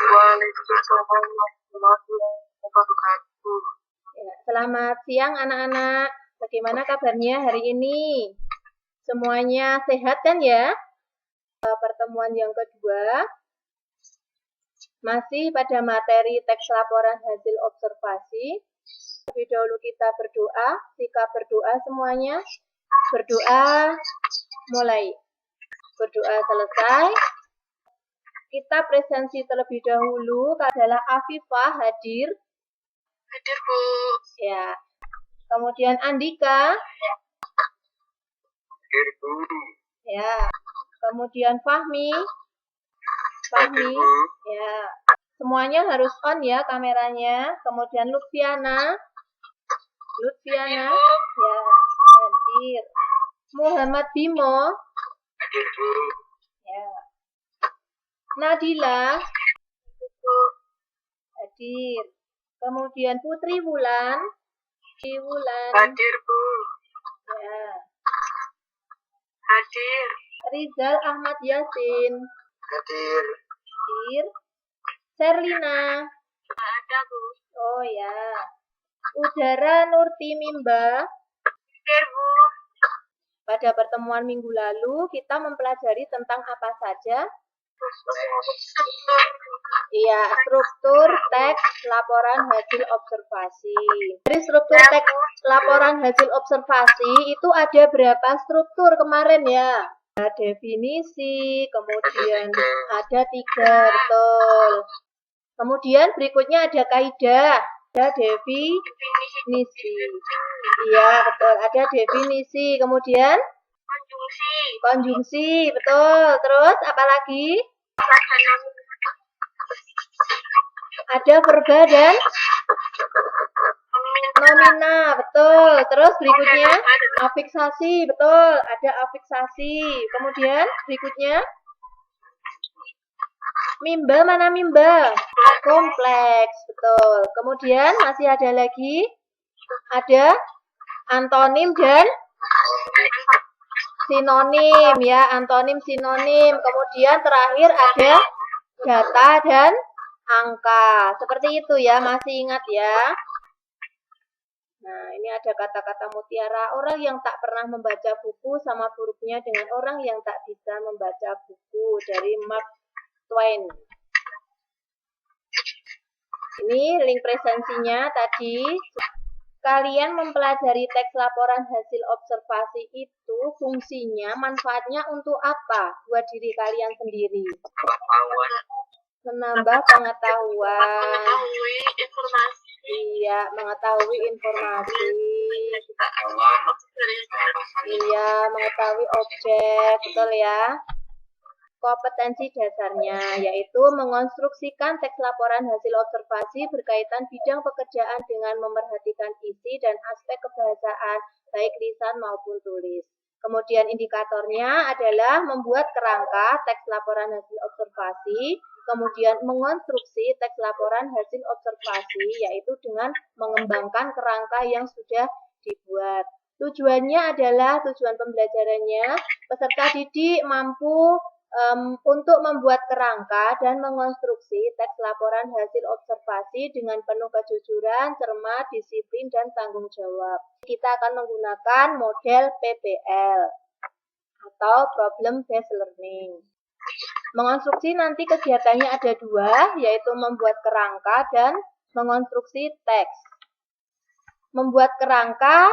Waalaikumsalam warahmatullahi wabarakatuh. Ya, selamat siang anak-anak. Bagaimana kabarnya hari ini? Semuanya sehat kan ya? Pertemuan yang kedua masih pada materi teks laporan hasil observasi. Lebih dahulu kita berdoa, sikap berdoa semuanya. Berdoa mulai. Berdoa selesai. Kita presensi terlebih dahulu adalah Afifah hadir. Hadir, Bu. Ya. Kemudian Andika. Hadir, Bu. Ya. Kemudian Fahmi. Fahmi. Ya. Semuanya harus on ya kameranya. Kemudian Lutfiana. Lutfiana. Ya. Hadir. Muhammad Bimo. Hadir, Bu. Ya. Nadila. Hadir. Kemudian Putri Wulan. Putri Wulan. Hadir, Bu. Ya. Hadir. Rizal Ahmad Yasin. Hadir. Hadir. Serlina. Ada, Bu. Oh ya. Udara Nurti Mimba. Hadir, Bu. Pada pertemuan minggu lalu kita mempelajari tentang apa saja? Iya, struktur teks laporan hasil observasi. Dari struktur teks laporan hasil observasi itu ada berapa struktur kemarin ya? Ada definisi, kemudian ada 3, betul. Kemudian berikutnya ada kaidah, ada definisi. Iya, betul, ada definisi. Kemudian konjungsi, betul. Terus apa lagi? Ada verba dan nomina, betul. Terus berikutnya afiksasi, betul. Ada afiksasi. Kemudian berikutnya mimba, mana mimba? Kompleks, betul. Kemudian masih ada lagi, ada antonim dan sinonim ya, antonim sinonim. Kemudian terakhir ada data dan angka. Seperti itu ya, masih ingat ya. Nah, ini ada kata-kata mutiara. Orang yang tak pernah membaca buku sama buruknya dengan orang yang tak bisa membaca buku, dari Mark Twain. Ini link presensinya tadi. Kalian mempelajari teks laporan hasil observasi itu fungsinya, manfaatnya untuk apa buat diri kalian sendiri? Menambah pengetahuan. Mengetahui informasi. Iya, mengetahui informasi. Iya, mengetahui objek, betul ya. Kompetensi dasarnya yaitu mengonstruksikan teks laporan hasil observasi berkaitan bidang pekerjaan dengan memerhatikan isi dan aspek kebahasaan baik lisan maupun tulis. Kemudian indikatornya adalah membuat kerangka teks laporan hasil observasi, kemudian mengonstruksi teks laporan hasil observasi yaitu dengan mengembangkan kerangka yang sudah dibuat. Tujuannya adalah, tujuan pembelajarannya, peserta didik mampu untuk membuat kerangka dan mengonstruksi teks laporan hasil observasi dengan penuh kejujuran, cermat, disiplin, dan tanggung jawab. Kita akan menggunakan model PBL atau Problem Based Learning. Mengonstruksi nanti kegiatannya ada 2, yaitu membuat kerangka dan mengonstruksi teks. Membuat kerangka,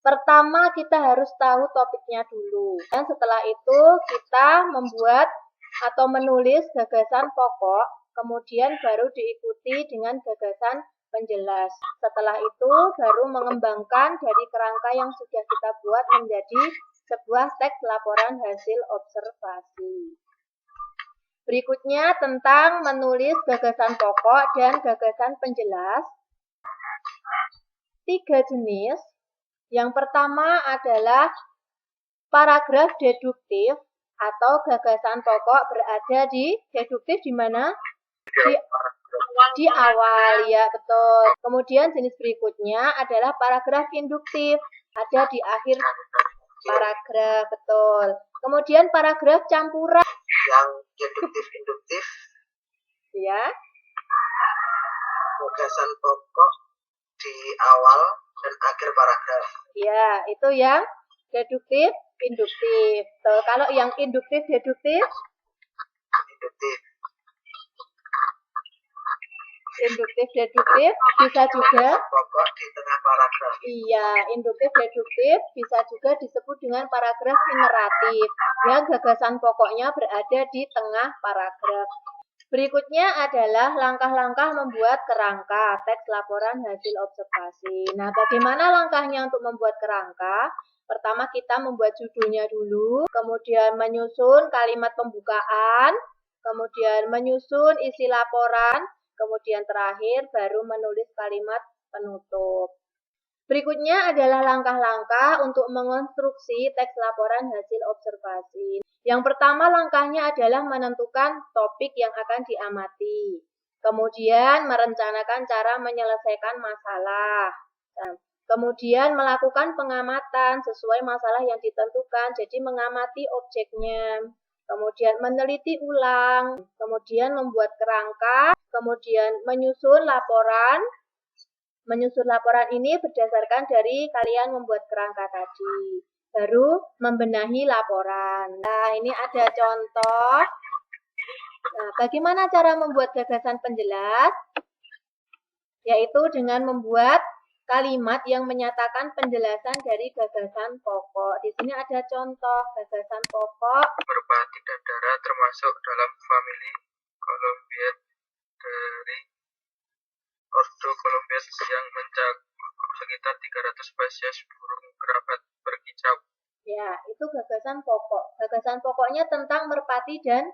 pertama kita harus tahu topiknya dulu. Dan setelah itu kita membuat atau menulis gagasan pokok, kemudian baru diikuti dengan gagasan penjelas. Setelah itu baru mengembangkan dari kerangka yang sudah kita buat menjadi sebuah teks laporan hasil observasi. Berikutnya tentang menulis gagasan pokok dan gagasan penjelas. 3 jenis. Yang pertama adalah paragraf deduktif atau gagasan pokok berada di deduktif di mana? Di awal, ya betul. Kemudian jenis berikutnya adalah paragraf induktif, ada di akhir paragraf, betul. Kemudian paragraf campuran. Yang deduktif induktif Ya. Gagasan pokok di awal dan akhir paragraf. Ya, itu yang deduktif, induktif. Tuh, kalau yang induktif, deduktif, Induktif. induktif, deduktif bisa juga. Pokok di tengah paragraf. Iya, induktif, deduktif bisa juga disebut dengan paragraf generatif. Ya, gagasan pokoknya berada di tengah paragraf. Berikutnya adalah langkah-langkah membuat kerangka teks laporan hasil observasi. Nah, bagaimana langkahnya untuk membuat kerangka? Pertama, kita membuat judulnya dulu, kemudian menyusun kalimat pembukaan, kemudian menyusun isi laporan, kemudian terakhir baru menulis kalimat penutup. Berikutnya adalah langkah-langkah untuk mengonstruksi teks laporan hasil observasi. Yang pertama langkahnya adalah menentukan topik yang akan diamati. Kemudian merencanakan cara menyelesaikan masalah. Kemudian melakukan pengamatan sesuai masalah yang ditentukan, jadi mengamati objeknya. Kemudian meneliti ulang, kemudian membuat kerangka, kemudian menyusun laporan. Menyusun laporan ini berdasarkan dari kalian membuat kerangka tadi. Baru membenahi laporan. Nah, ini ada contoh. Nah, bagaimana cara membuat gagasan penjelas? Yaitu dengan membuat kalimat yang menyatakan penjelasan dari gagasan pokok. Di sini ada contoh gagasan pokok. Berupa tidak darah termasuk dalam famili Columbiad dari Ordo Columbiad yang mencakup sekitar 300 spesies burung kerabat berkicau. Ya, itu gagasan pokok. Gagasan pokoknya tentang merpati dan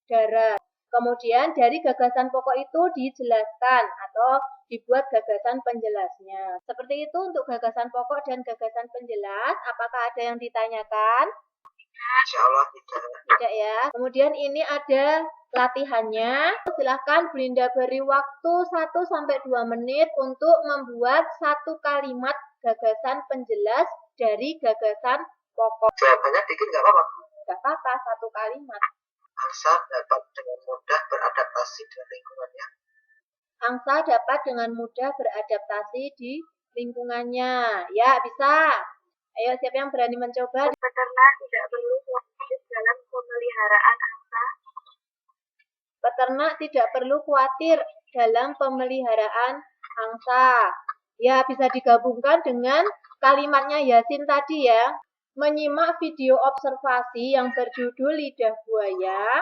darah. Kemudian dari gagasan pokok itu dijelaskan atau dibuat gagasan penjelasnya. Seperti itu untuk gagasan pokok dan gagasan penjelas. Apakah ada yang ditanyakan? Insya Allah tidak. Tidak ya. Kemudian ini ada latihannya. Silahkan Brinda beri waktu 1-2 menit untuk membuat satu kalimat gagasan penjelas dari gagasan pokok. Jawabannya dikit nggak apa-apa. Nggak apa-apa, satu kalimat. Angsa dapat dengan mudah beradaptasi dengan lingkungannya. Angsa dapat dengan mudah beradaptasi di lingkungannya. Ya, bisa. Ayo, siapa yang berani mencoba? Peternak tidak perlu khawatir dalam pemeliharaan angsa. Peternak tidak perlu khawatir dalam pemeliharaan angsa. Ya, bisa digabungkan dengan kalimatnya Yasin tadi ya. Menyimak video observasi yang berjudul Lidah Buaya.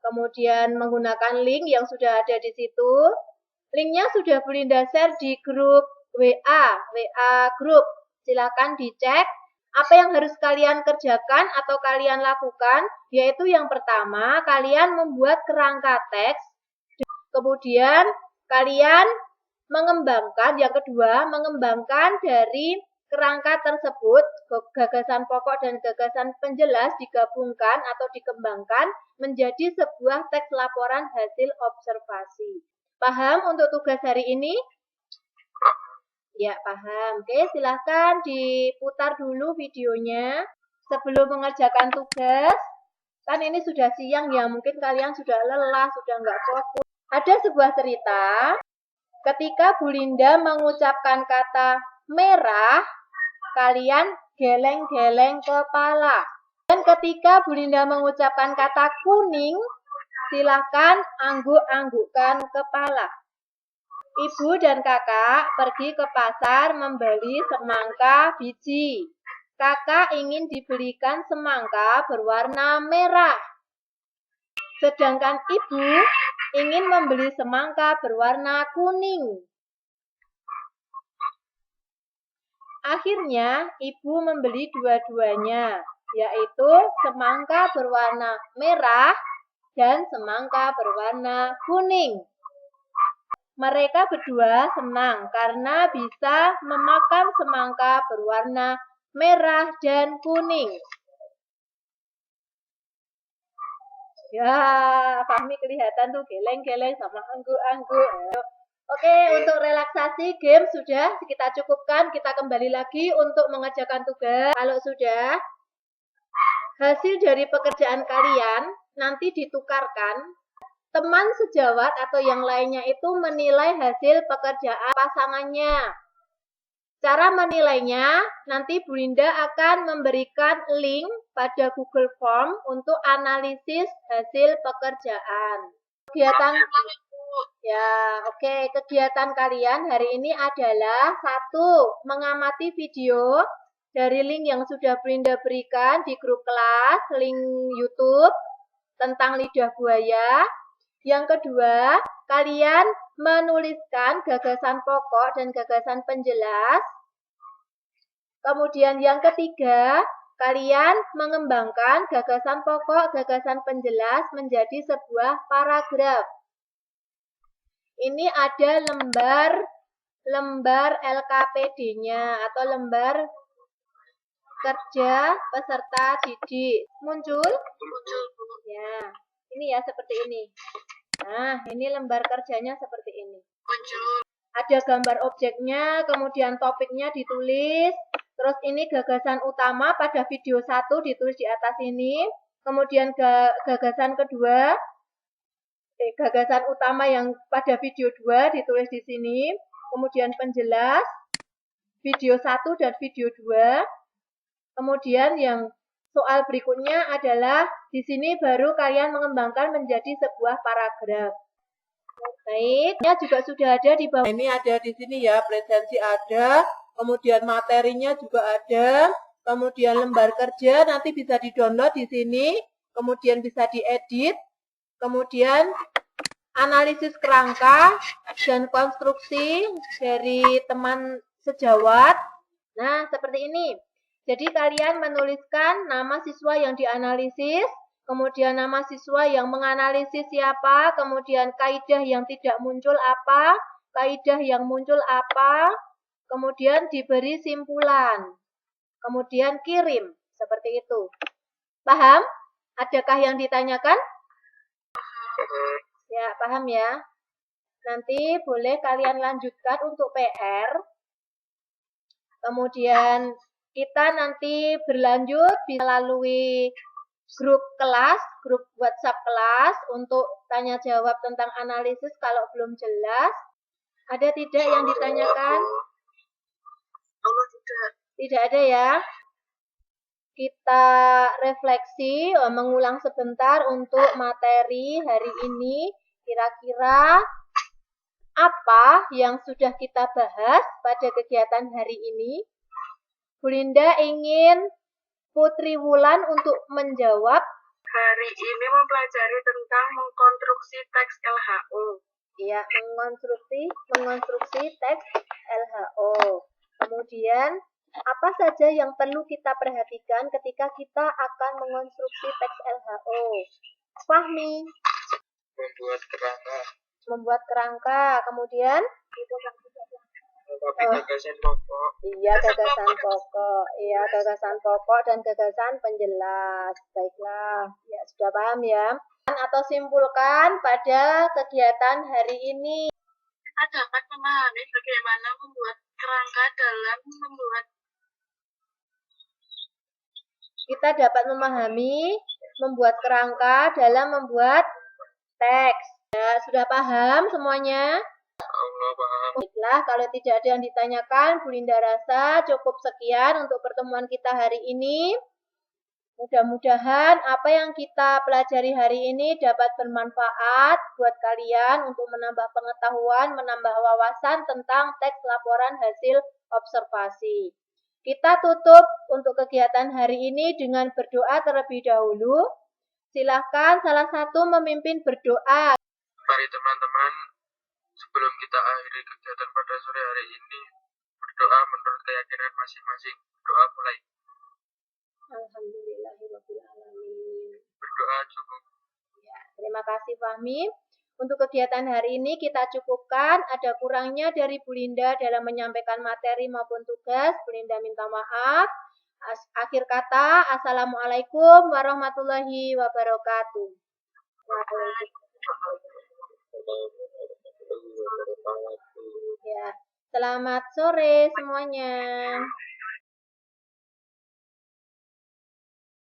Kemudian menggunakan link yang sudah ada di situ. Linknya sudah Belinda share di grup WA grup. Silakan dicek apa yang harus kalian kerjakan atau kalian lakukan, yaitu yang pertama, kalian membuat kerangka teks, kemudian kalian mengembangkan, yang kedua, mengembangkan dari kerangka tersebut, gagasan pokok dan gagasan penjelas digabungkan atau dikembangkan menjadi sebuah teks laporan hasil observasi. Paham untuk tugas hari ini? Ya, paham. Oke, silahkan diputar dulu videonya sebelum mengerjakan tugas. Kan ini sudah siang ya, mungkin kalian sudah lelah, sudah nggak fokus. Ada sebuah cerita, ketika Bu Linda mengucapkan kata merah, kalian geleng-geleng kepala. Dan ketika Bu Linda mengucapkan kata kuning, silahkan angguk-anggukkan kepala. Ibu dan kakak pergi ke pasar membeli semangka biji. Kakak ingin dibelikan semangka berwarna merah. Sedangkan ibu ingin membeli semangka berwarna kuning. Akhirnya ibu membeli dua-duanya, yaitu semangka berwarna merah dan semangka berwarna kuning. Mereka berdua senang karena bisa memakan semangka berwarna merah dan kuning. Ya, Fahmi kelihatan tuh geleng-geleng sama angguk-angguk. Oke, untuk relaksasi game sudah kita cukupkan. Kita kembali lagi untuk mengerjakan tugas. Kalau sudah, hasil dari pekerjaan kalian nanti ditukarkan teman sejawat atau yang lainnya itu menilai hasil pekerjaan pasangannya. Cara menilainya, nanti Bu Linda akan memberikan link pada Google Form untuk analisis hasil pekerjaan. Kegiatan kegiatan kalian hari ini adalah 1. Mengamati video dari link yang sudah Bu Linda berikan di grup kelas, link YouTube tentang lidah buaya. Yang kedua, kalian menuliskan gagasan pokok dan gagasan penjelas. Kemudian yang ketiga, kalian mengembangkan gagasan pokok, gagasan penjelas menjadi sebuah paragraf. Ini ada lembar LKPD-nya atau lembar kerja peserta didik. Muncul? Ya, ini ya seperti ini. Nah, ini lembar kerjanya seperti ini. Ada gambar objeknya, kemudian topiknya ditulis. Terus ini gagasan utama pada video 1 ditulis di atas ini. Kemudian gagasan kedua, gagasan utama yang pada video 2 ditulis di sini. Kemudian penjelas, video 1 dan video 2. Kemudian yang soal berikutnya adalah di sini baru kalian mengembangkan menjadi sebuah paragraf. Baik, ya juga sudah ada di bawah. Ini ada di sini ya, presensi ada, kemudian materinya juga ada, kemudian lembar kerja nanti bisa di-download di sini, kemudian bisa diedit, kemudian analisis kerangka dan konstruksi dari teman sejawat. Nah, seperti ini. Jadi kalian menuliskan nama siswa yang dianalisis, kemudian nama siswa yang menganalisis siapa, kemudian kaidah yang tidak muncul apa, kaidah yang muncul apa, kemudian diberi simpulan, kemudian kirim, seperti itu. Paham? Adakah yang ditanyakan? Ya, paham ya. Nanti boleh kalian lanjutkan untuk PR. Kemudian kita nanti berlanjut bisa melalui grup kelas, grup WhatsApp kelas untuk tanya jawab tentang analisis kalau belum jelas. Ada tidak yang ditanyakan? Tidak ada ya. Kita refleksi, mengulang sebentar untuk materi hari ini. Kira-kira apa yang sudah kita bahas pada kegiatan hari ini? Bu Linda ingin Putri Wulan untuk menjawab. Hari ini mempelajari tentang mengkonstruksi teks LHO. Iya, mengonstruksi teks LHO. Kemudian, apa saja yang perlu kita perhatikan ketika kita akan mengonstruksi teks LHO? Fahmi. Membuat kerangka. Kemudian? Gagasan pokok. Iya, gagasan pokok. Iya, gagasan pokok dan gagasan penjelas. Baiklah, ya sudah paham ya. Atau simpulkan pada kegiatan hari ini. Kita dapat memahami bagaimana membuat kerangka dalam membuat. Kita dapat memahami membuat kerangka dalam membuat teks. Ya, sudah paham semuanya? Baiklah, kalau tidak ada yang ditanyakan, Bu Linda rasa cukup sekian untuk pertemuan kita hari ini. Mudah-mudahan apa yang kita pelajari hari ini dapat bermanfaat buat kalian untuk menambah pengetahuan, menambah wawasan tentang teks laporan hasil observasi. Kita tutup untuk kegiatan hari ini dengan berdoa terlebih dahulu. Silahkan salah satu memimpin berdoa. Mari teman-teman, sebelum kita akhiri kegiatan pada sore hari ini, berdoa menurut keyakinan masing-masing. Doa mulai. Alhamdulillahirrahmanirrahim. Berdoa cukup. Ya, terima kasih Fahmi. Untuk kegiatan hari ini kita cukupkan. Ada kurangnya dari Bu Linda dalam menyampaikan materi maupun tugas. Bu Linda minta maaf. Akhir kata, Assalamualaikum warahmatullahi wabarakatuh. Ya, selamat sore semuanya.